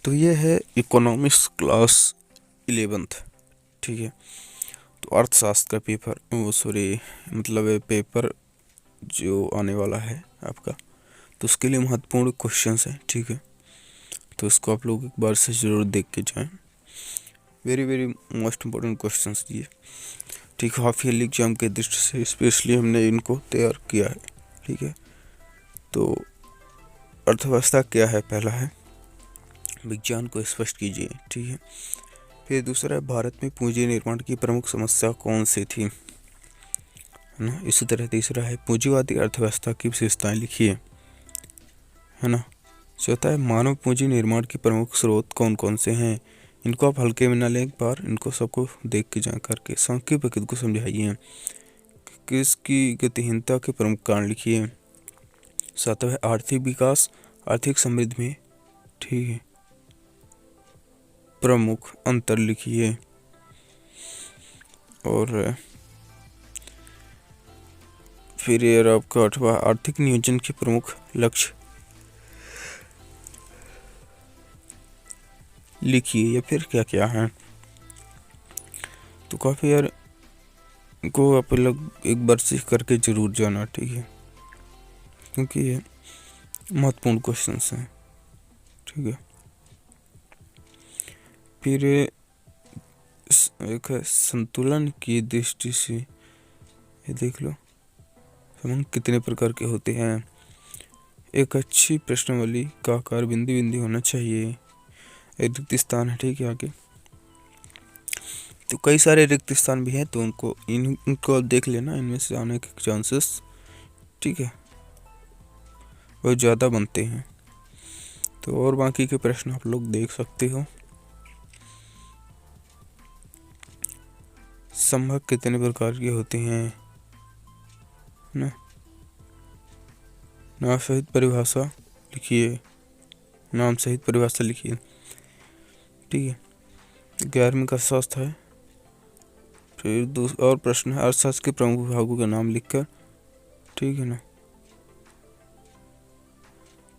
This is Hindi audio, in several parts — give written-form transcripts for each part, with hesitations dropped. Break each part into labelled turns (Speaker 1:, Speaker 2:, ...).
Speaker 1: तो ये है इकोनॉमिक्स क्लास 11th। ठीक है, तो अर्थशास्त्र का पेपर, वो सॉरी मतलब पेपर जो आने वाला है आपका, तो उसके लिए महत्वपूर्ण क्वेश्चंस हैं। ठीक है, तो इसको आप लोग एक बार से ज़रूर देख के जाएं। Very very most important questions ये। ठीक है, हाफ ईयरली एग्जाम के दृष्टि से स्पेशली हमने इनको तैयार किया है। ठीक है, तो अर्थव्यवस्था क्या है, पहला है विज्ञान को स्पष्ट कीजिए। ठीक है, फिर दूसरा है भारत में पूंजी निर्माण की प्रमुख समस्या कौन सी थी, है ना। इसी तरह तीसरा है पूंजीवादी अर्थव्यवस्था की विशेषताएं लिखिए, है ना। चौथा है मानव पूंजी निर्माण की प्रमुख स्रोत कौन कौन से हैं। इनको आप हल्के में ना लें, एक बार इनको सबको देख के जान करके सांख्यिकी प्रकृति को समझाइए। किसकी गतिहीनता के प्रमुख कारण लिखिए। सातवां है आर्थिक विकास आर्थिक समृद्धि में, ठीक है, प्रमुख अंतर लिखिए। और फिर ये आपका आठवां आर्थिक नियोजन के प्रमुख लक्ष्य लिखिए, या फिर क्या क्या है। तो काफ़ी यार को आप लोग एक बार सीख करके जरूर जाना। ठीक है, क्योंकि ये महत्वपूर्ण क्वेश्चंस हैं। ठीक है, फिर एक है संतुलन की दृष्टि से, ये देख लो समूह कितने प्रकार के होते हैं। एक अच्छी प्रश्नावली का आकार बिंदु बिंदु होना चाहिए। एक रिक्त स्थान है, ठीक है, आगे तो कई सारे रिक्त स्थान भी हैं, तो इनको आप देख लेना, इनमें से आने के चांसेस, ठीक है, बहुत ज़्यादा बनते हैं। तो और बाकी के प्रश्न आप लोग देख सकते हो। संभव कितने प्रकार के होते हैं ना, नाम सहित परिभाषा लिखिए, नाम सहित परिभाषा लिखिए। ठीक है, 11वीं का शास्त्र है। फिर और प्रश्न है अर्थशास्त्र के प्रमुख विभागों के नाम लिखकर, ठीक है ना।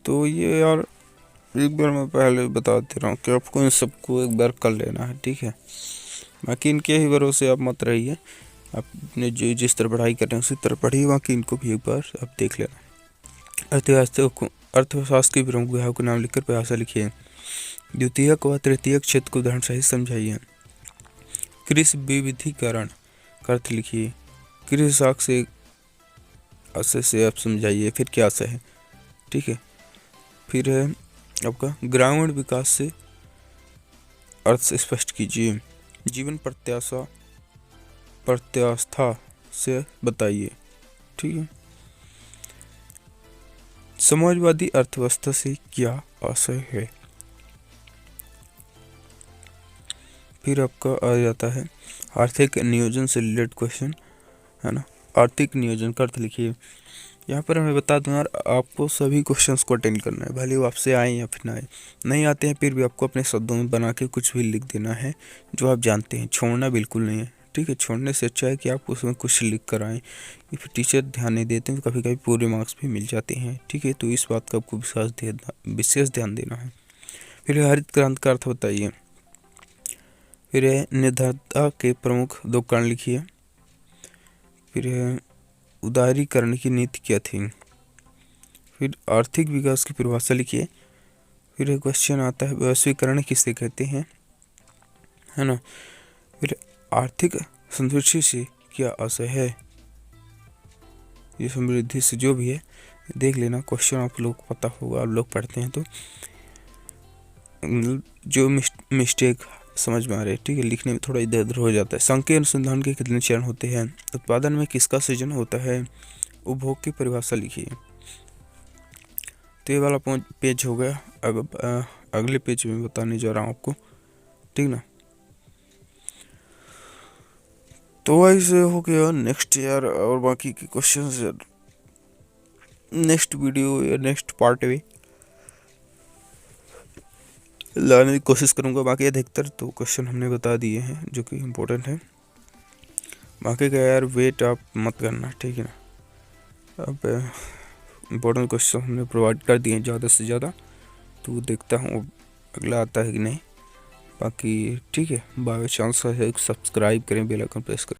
Speaker 1: तो ये यार एक बार मैं पहले बता दे रहा हूँ कि आपको इन सबको एक बार कर लेना है। ठीक है, बाकी इनके ही भरोसे आप मत रहिए, आपने जो जिस तरह पढ़ाई कर रहे हैं उसी तरह पढ़िए, बाकी इनको भी एक बार आप देख लेना। अर्थशास्त्र के प्रमुख विभागों के नाम लिखकर परिभाषा लिखिए। द्वितीयक व तृतीयक क्षेत्र को उदाहरण सहित समझाइए। कृषि विविधीकरण का अर्थ लिखिए। कृषि साख से आशय से आप समझाइए, फिर क्या आशय है। ठीक है, फिर है आपका ग्रामीण विकास से अर्थ स्पष्ट कीजिए। जीवन प्रत्यास्था से बताइए। ठीक है, समाजवादी अर्थव्यवस्था से क्या आशय है। फिर आपका आ जाता है आर्थिक नियोजन से रिलेटेड क्वेश्चन, है ना। आर्थिक नियोजन का अर्थ लिखिए। यहाँ पर मैं बता दूं यार, आपको सभी क्वेश्चंस को अटेंड करना है, भले वो आपसे आए या फिर ना आए। नहीं आते हैं फिर भी आपको अपने शब्दों में बना के कुछ भी लिख देना है जो आप जानते हैं, छोड़ना बिल्कुल नहीं है। ठीक है, छोड़ने से अच्छा है कि आप उसमें कुछ लिख कर आएँ, या फिर टीचर ध्यान नहीं देते हैं, कभी कभी पूरे मार्क्स भी मिल जाते हैं। ठीक है, तो इस बात का आपको विशेष ध्यान देना है। फिर हरित क्रांति का अर्थ बताइए। फिर निर्धनता के प्रमुख 2 कारण लिखिए। फिर उदारीकरण की नीति क्या थी। फिर आर्थिक विकास की परिभाषा लिखिए। फिर क्वेश्चन आता है वैश्वीकरण किसे कहते हैं, है ना। फिर आर्थिक समृद्धि से क्या आशय है, ये समृद्धि से जो भी है देख लेना। क्वेश्चन आप लोग को पता होगा, आप लोग पढ़ते हैं तो जो मिस्टेक समझ में आ रहे हैं। ठीक है, लिखने में थोड़ा इधर उधर हो जाता है। संख्या अनुसंधान के कितने चरण होते हैं। उत्पादन में किसका सृजन होता है। उपभोग की परिभाषा लिखिए। तो ये वाला पेज हो गया। अगले पेज में बताने जा रहा हूँ आपको, ठीक ना। तो ऐसे हो गया नेक्स्ट यार, और बाकी के क्वेश्चंस यार नेक्स्ट वीडियो या नेक्स्ट पार्ट में लाने की कोशिश करूँगा। बाकी अधिकतर तो क्वेश्चन हमने बता दिए हैं जो कि इम्पोर्टेंट है। बाकी का यार वेट आप मत करना, ठीक है ना। अब इम्पोर्टेंट क्वेश्चन हमने प्रोवाइड कर दिए हैं ज़्यादा से ज़्यादा, तो देखता हूँ अगला आता है कि नहीं। बाकी ठीक है, बाय चांस है सब्सक्राइब करें, बेल आइकन प्रेस करें।